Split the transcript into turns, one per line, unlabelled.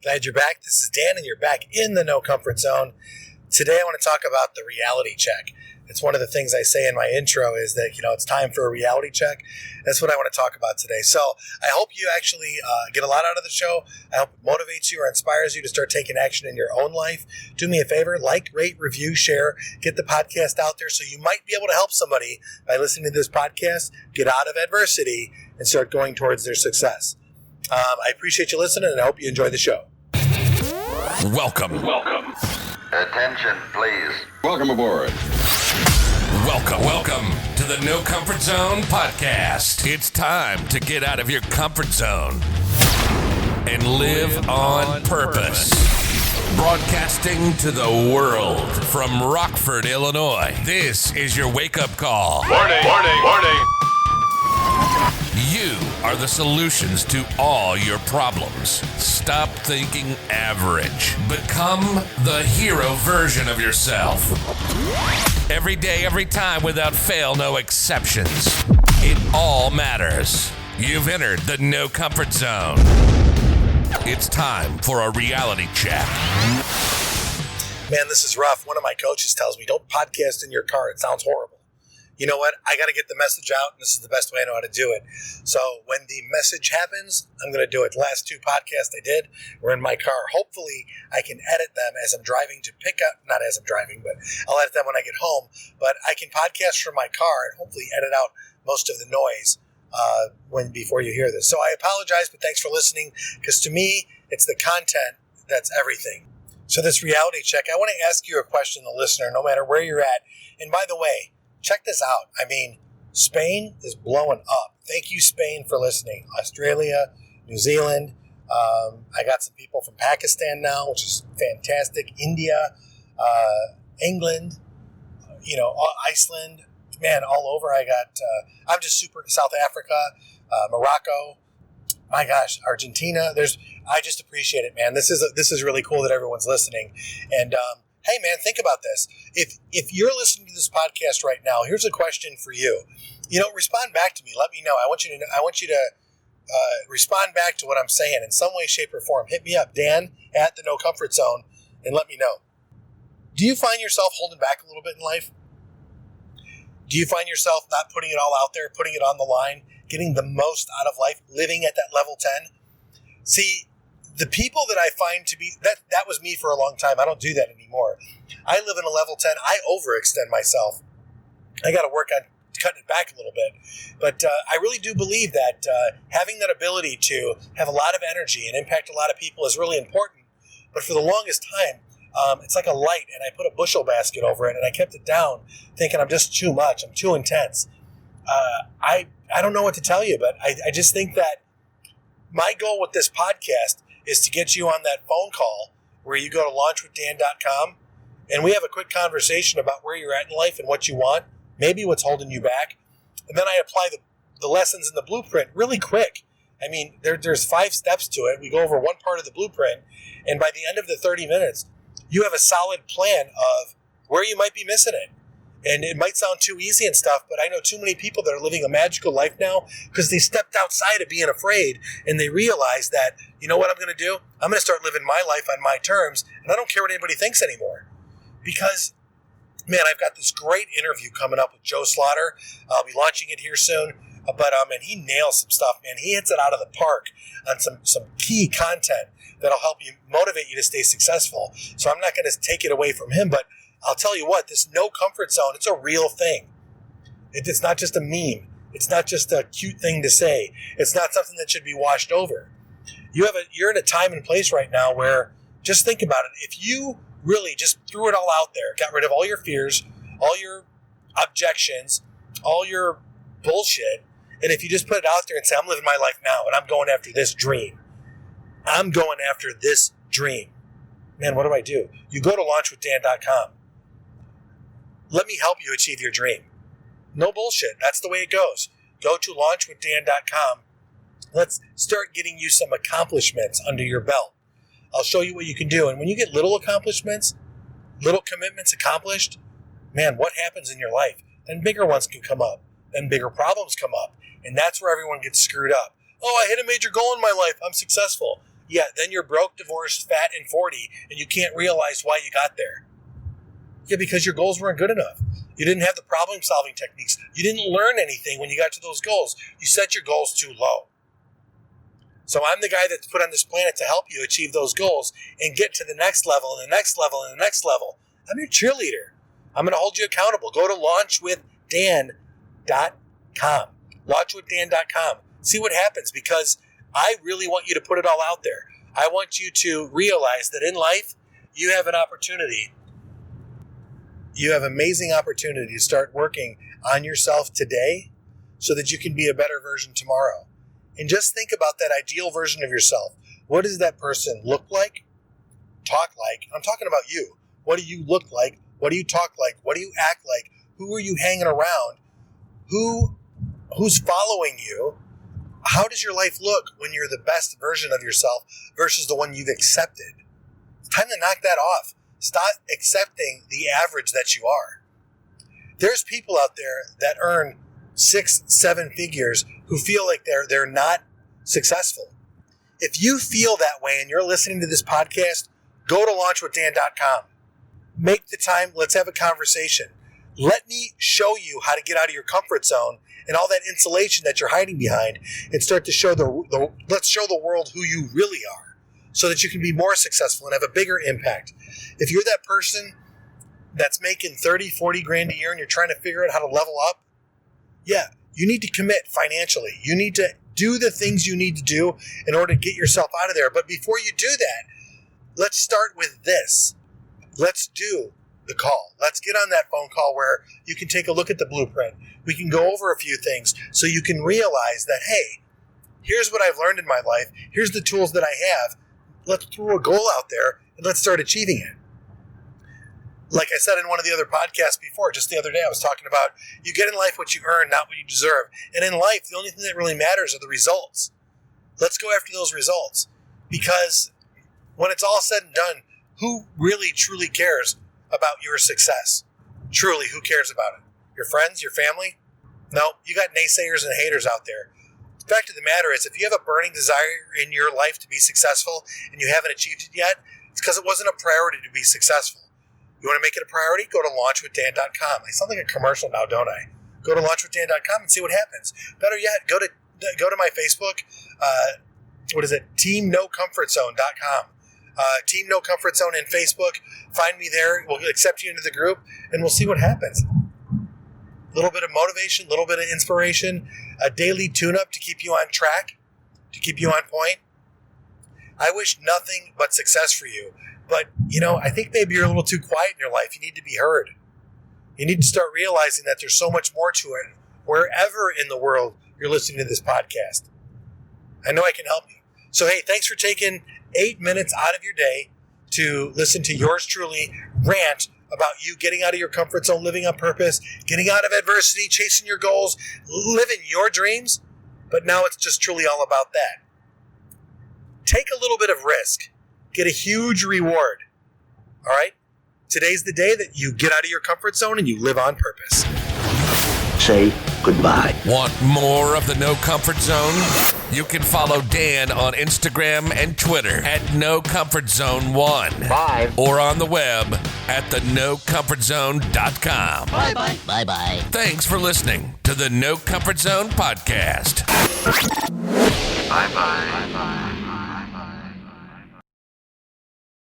Glad you're back. This is Dan, and you're back in the No Comfort Zone. Today I want to talk about the reality check. It's one of the things I say in my intro is that, it's time for a reality check. That's what I want to talk about today. So I hope you actually get a lot out of the show. I hope it motivates you or inspires you to start taking action in your own life. Do me a favor, like, rate, review, share, get the podcast out there so you might be able to help somebody by listening to this podcast get out of adversity and start going towards their success. I appreciate you listening, and I hope you enjoy the show.
Welcome.
Attention, please.
Welcome aboard.
Welcome to the No Comfort Zone podcast. It's time to get out of your comfort zone and live on purpose. Broadcasting to the world from Rockford, Illinois. This is your wake-up call.
Warning.
You are the solutions to all your problems. Stop thinking average. Become the hero version of yourself. Every day, every time, without fail, no exceptions. It all matters. You've entered the No Comfort Zone. It's time for a reality check.
Man, this is rough. One of my coaches tells me, don't podcast in your car. It sounds horrible. You know what? I got to get the message out, and this is the best way I know how to do it. So when the message happens, I'm going to do it. The last two podcasts I did were in my car. Hopefully, I can edit them as I'm driving to pick up, not as I'm driving, but I'll edit them when I get home. But I can podcast from my car and hopefully edit out most of the noise before you hear this. So I apologize, but thanks for listening, because to me, it's the content that's everything. So this reality check, I want to ask you a question, the listener, no matter where you're at. And by the way, check this out. Spain is blowing up. Thank you, Spain, for listening. Australia, New Zealand. I got some people from Pakistan now, which is fantastic. India, England, Iceland. Man, all over. I'm just super. South Africa, Morocco. My gosh, Argentina. I just appreciate it, man. This is really cool that everyone's listening. And hey, man, think about this. If you're listening to this podcast right now, here's a question for you. Respond back to me. Let me know. I want you to respond back to what I'm saying in some way, shape, or form. Hit me up, Dan at the No Comfort Zone, and let me know. Do you find yourself holding back a little bit in life? Do you find yourself not putting it all out there, putting it on the line, getting the most out of life, living at that level 10? See, the people that I find to be, that was me for a long time. I don't do that anymore. I live in a level 10. I overextend myself. I got to work on cutting it back a little bit. But I really do believe that having that ability to have a lot of energy and impact a lot of people is really important. But for the longest time, it's like a light, and I put a bushel basket over it, and I kept it down, thinking I'm just too much. I'm too intense. I don't know what to tell you, but I just think that my goal with this podcast is to get you on that phone call where you go to launchwithdan.com and we have a quick conversation about where you're at in life and what you want, maybe what's holding you back. And then I apply the lessons in the blueprint really quick. There's 5 steps to it. We go over one part of the blueprint, and by the end of the 30 minutes, you have a solid plan of where you might be missing it. And it might sound too easy and stuff, but I know too many people that are living a magical life now because they stepped outside of being afraid and they realized that, you know what I'm going to do? I'm going to start living my life on my terms, and I don't care what anybody thinks anymore. Because, man, I've got this great interview coming up with Joe Slaughter. I'll be launching it here soon. And he nails some stuff, man. He hits it out of the park on some key content that'll help you, motivate you to stay successful. So I'm not going to take it away from him, but I'll tell you what, this no comfort zone, it's a real thing. It's not just a meme. It's not just a cute thing to say. It's not something that should be washed over. You're in a time and place right now where, just think about it. If you really just threw it all out there, got rid of all your fears, all your objections, all your bullshit, and if you just put it out there and say, I'm living my life now and I'm going after this dream. I'm going after this dream. Man, what do? You go to launchwithdan.com. Let me help you achieve your dream. No bullshit. That's the way it goes. Go to launchwithdan.com. Let's start getting you some accomplishments under your belt. I'll show you what you can do. And when you get little accomplishments, little commitments accomplished, man, what happens in your life? Then bigger ones can come up. Then bigger problems come up. And that's where everyone gets screwed up. Oh, I hit a major goal in my life. I'm successful. Yeah, then you're broke, divorced, fat, and 40, and you can't realize why you got there. Yeah, because your goals weren't good enough. You didn't have the problem-solving techniques. You didn't learn anything when you got to those goals. You set your goals too low. So I'm the guy that's put on this planet to help you achieve those goals and get to the next level and the next level and the next level. I'm your cheerleader. I'm going to hold you accountable. Go to launchwithdan.com. Launchwithdan.com. See what happens, because I really want you to put it all out there. I want you to realize that in life, you have an opportunity. You have amazing opportunity to start working on yourself today so that you can be a better version tomorrow. And just think about that ideal version of yourself. What does that person look like, talk like? I'm talking about you. What do you look like? What do you talk like? What do you act like? Who are you hanging around? Who's following you? How does your life look when you're the best version of yourself versus the one you've accepted? It's time to knock that off. Stop accepting the average that you are. There's people out there that earn 6-7 figures who feel like they're not successful. If you feel that way and you're listening to this podcast, go to launchwithdan.com. Make the time. Let's have a conversation. Let me show you how to get out of your comfort zone and all that insulation that you're hiding behind, and start to show let's show the world who you really are, so that you can be more successful and have a bigger impact. If you're that person that's making 30, 40 grand a year and you're trying to figure out how to level up, yeah, you need to commit financially. You need to do the things you need to do in order to get yourself out of there. But before you do that, let's start with this. Let's do the call. Let's get on that phone call where you can take a look at the blueprint. We can go over a few things so you can realize that, hey, here's what I've learned in my life. Here's the tools that I have. Let's throw a goal out there and let's start achieving it. Like I said in one of the other podcasts before, just the other day, I was talking about you get in life what you earn, not what you deserve. And in life, the only thing that really matters are the results. Let's go after those results, because when it's all said and done, who really truly cares about your success? Truly, who cares about it? Your friends, your family? No, you got naysayers and haters out there. The fact of the matter is, if you have a burning desire in your life to be successful and you haven't achieved it yet, it's because it wasn't a priority to be successful. You want to make it a priority? Go to launchwithdan.com. I sound like a commercial now, don't I? Go to launchwithdan.com and see what happens. Better yet, go to my Facebook. TeamNoComfortZone.com. Team No Comfort Zone in Facebook. Find me there. We'll accept you into the group, and we'll see what happens. A little bit of motivation, a little bit of inspiration, a daily tune-up to keep you on track, to keep you on point. I wish nothing but success for you. But, I think maybe you're a little too quiet in your life. You need to be heard. You need to start realizing that there's so much more to it wherever in the world you're listening to this podcast. I know I can help you. So, hey, thanks for taking 8 minutes out of your day to listen to yours truly rant about you getting out of your comfort zone, living on purpose, getting out of adversity, chasing your goals, living your dreams. But now it's just truly all about that. Take a little bit of risk. Get a huge reward. All right? Today's the day that you get out of your comfort zone and you live on purpose.
Say goodbye.
Want more of the No Comfort Zone? You can follow Dan on Instagram and Twitter at NoComfortZone1.
Bye.
Or on the web at thenocomfortzone.com.
Bye-bye. Bye-bye.
Thanks for listening to the No Comfort Zone podcast.
Bye-bye.